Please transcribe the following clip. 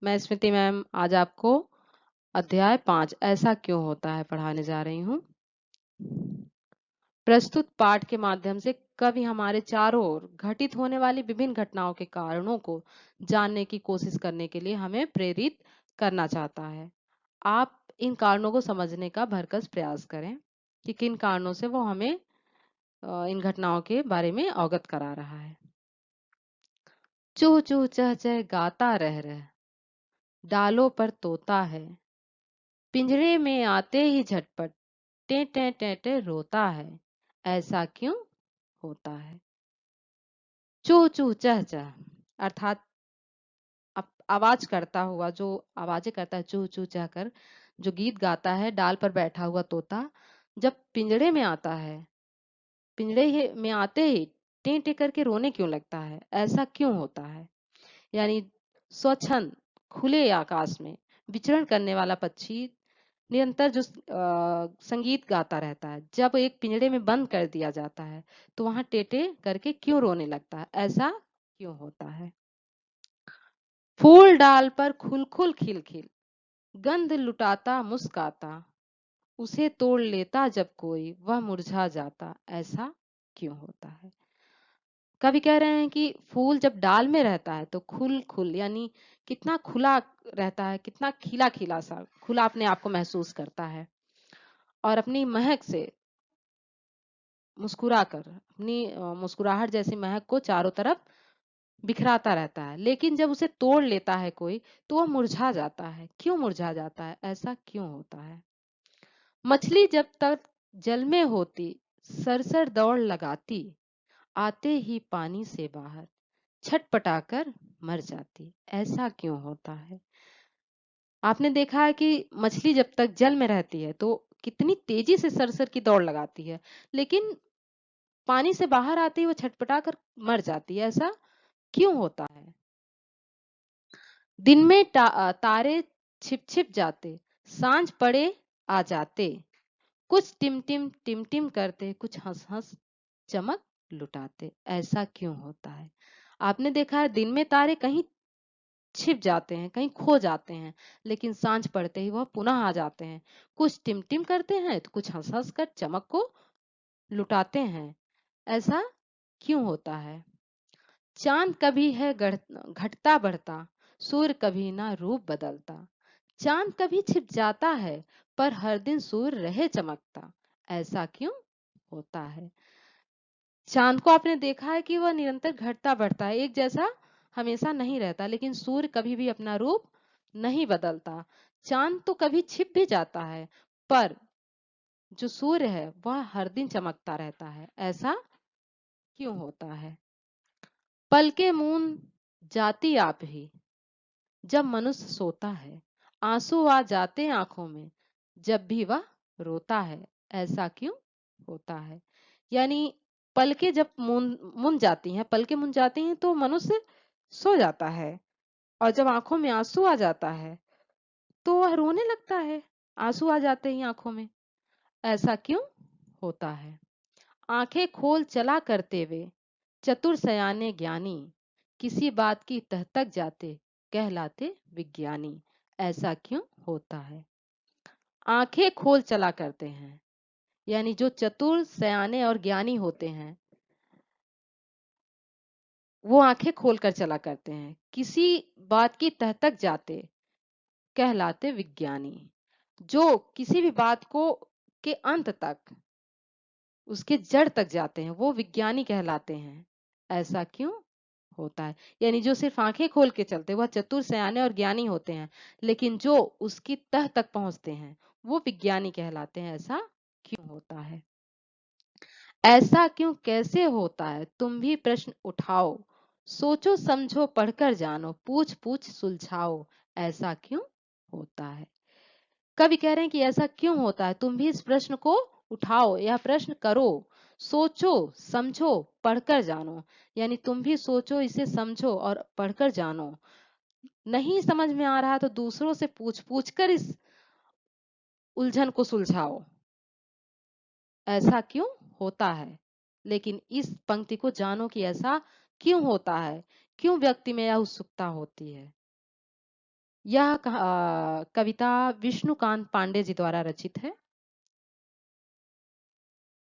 मैं स्मृति मैम आज आपको अध्याय 5 ऐसा क्यों होता है पढ़ाने जा रही हूँ। प्रस्तुत पाठ के माध्यम से कवि हमारे चारों ओर घटित होने वाली विभिन्न घटनाओं के कारणों को जानने की कोशिश करने के लिए हमें प्रेरित करना चाहता है। आप इन कारणों को समझने का भरसक प्रयास करें कि किन कारणों से वो हमें इन घटनाओं के बारे में अवगत करा रहा है। चूह चूह चह चह गाता रह डालों पर तोता है, पिंजरे में आते ही झटपट टे टे टे टे रोता है, ऐसा क्यों होता है। चूह चूह चह चह अर्थात आवाज करता हुआ, जो आवाजें करता है चूह चूह चह कर, जो गीत गाता है डाल पर बैठा हुआ तोता, जब पिंजड़े में आता है, में आते ही टे टे करके रोने क्यों लगता है, ऐसा क्यों होता है। यानी स्वच्छंद खुले आकाश में विचरण करने वाला पक्षी निरंतर जो संगीत गाता रहता है, जब एक पिंजड़े में बंद कर दिया जाता है तो वहां टेटे करके क्यों रोने लगता है, ऐसा क्यों होता है। फूल डाल पर खुल खुल खिल खिल गंध लुटाता मुस्काता, उसे तोड़ लेता जब कोई वह मुरझा जाता, ऐसा क्यों होता है। कवि कह रहे हैं कि फूल जब डाल में रहता है तो खुल खुल यानी कितना खुला रहता है, कितना खिला खिला सा खुला अपने आप को महसूस करता है और अपनी महक से मुस्कुराकर अपनी मुस्कुराहट जैसी महक को चारों तरफ बिखराता रहता है। लेकिन जब उसे तोड़ लेता है कोई तो वह मुरझा जाता है। क्यों मुरझा जाता है, ऐसा क्यों होता है। मछली जब तक जल में होती सरसर दौड़ लगाती, आते ही पानी से बाहर छटपटाकर मर जाती, ऐसा क्यों होता है। आपने देखा है कि मछली जब तक जल में रहती है तो कितनी तेजी से सरसर की दौड़ लगाती है, लेकिन पानी से बाहर आते ही वो छटपटा कर मर जाती है, ऐसा क्यों होता है। दिन में तारे छिप छिप जाते, सांझ पड़े आ जाते, कुछ टिम टिम करते, कुछ हंस हंस चमक लुटाते, ऐसा क्यों होता है। आपने देखा है दिन में तारे कहीं छिप जाते हैं, कहीं खो जाते हैं, लेकिन सांझ पड़ते ही वह पुनः आ जाते हैं, कुछ टिम टिम करते हैं तो कुछ हंस हंस कर चमक को लुटाते हैं, ऐसा क्यों होता है। चांद कभी है घटता बढ़ता, सूर्य कभी ना रूप बदलता, चांद कभी छिप जाता है पर हर दिन सूर्य रहे चमकता, ऐसा क्यों होता है। चांद को आपने देखा है कि वह निरंतर घटता बढ़ता है, एक जैसा हमेशा नहीं रहता, लेकिन सूर्य कभी भी अपना रूप नहीं बदलता। चांद तो कभी छिप भी जाता है पर जो सूर्य है वह हर दिन चमकता रहता है, ऐसा क्यों होता है। पल के मूंद जाती आप ही जब मनुष्य सोता है, आंसू आ जाते आंखों में जब भी वह रोता है, ऐसा क्यों होता है। यानी पलके जब मुन जाती हैं, पलके मुन जाती हैं तो मनुष्य सो जाता है और जब आंखों में आंसू आ जाता है तो वह रोने लगता है, आंसू आ जाते ही आंखों में, ऐसा क्यों होता है। आंखें खोल चला करते वे चतुर सयाने ज्ञानी, किसी बात की तह तक जाते कहलाते विज्ञानी, ऐसा क्यों होता है। आंखें खोल चला करते हैं यानी जो चतुर सयाने और ज्ञानी होते हैं वो आंखें खोल कर चला करते हैं, किसी बात की तह तक जाते कहलाते विज्ञानी, जो किसी भी बात को के अंत तक उसके जड़ तक जाते हैं वो विज्ञानी कहलाते हैं, ऐसा क्यों होता है। यानी जो सिर्फ आंखें खोल के चलते वह चतुर सयाने और ज्ञानी होते हैं, लेकिन जो उसकी तह तक पहुंचते हैं वो विज्ञानी कहलाते हैं, ऐसा क्यों होता है। ऐसा क्यों कैसे होता है, तुम भी प्रश्न उठाओ, सोचो समझो पढ़कर जानो, पूछ पूछ सुलझाओ, ऐसा क्यों होता है। कवि कह रहे हैं कि ऐसा क्यों होता है, तुम भी इस प्रश्न को उठाओ, यह प्रश्न करो, सोचो समझो पढ़कर जानो, यानी तुम भी सोचो इसे समझो और पढ़कर जानो। नहीं समझ में आ रहा तो दूसरों से पूछ पूछ कर इस उलझन को सुलझाओ, ऐसा क्यों होता है। लेकिन इस पंक्ति को जानो कि ऐसा क्यों होता है, क्यों व्यक्ति में यह उत्सुकता होती है। यह कविता विष्णुकांत पांडे जी द्वारा रचित है।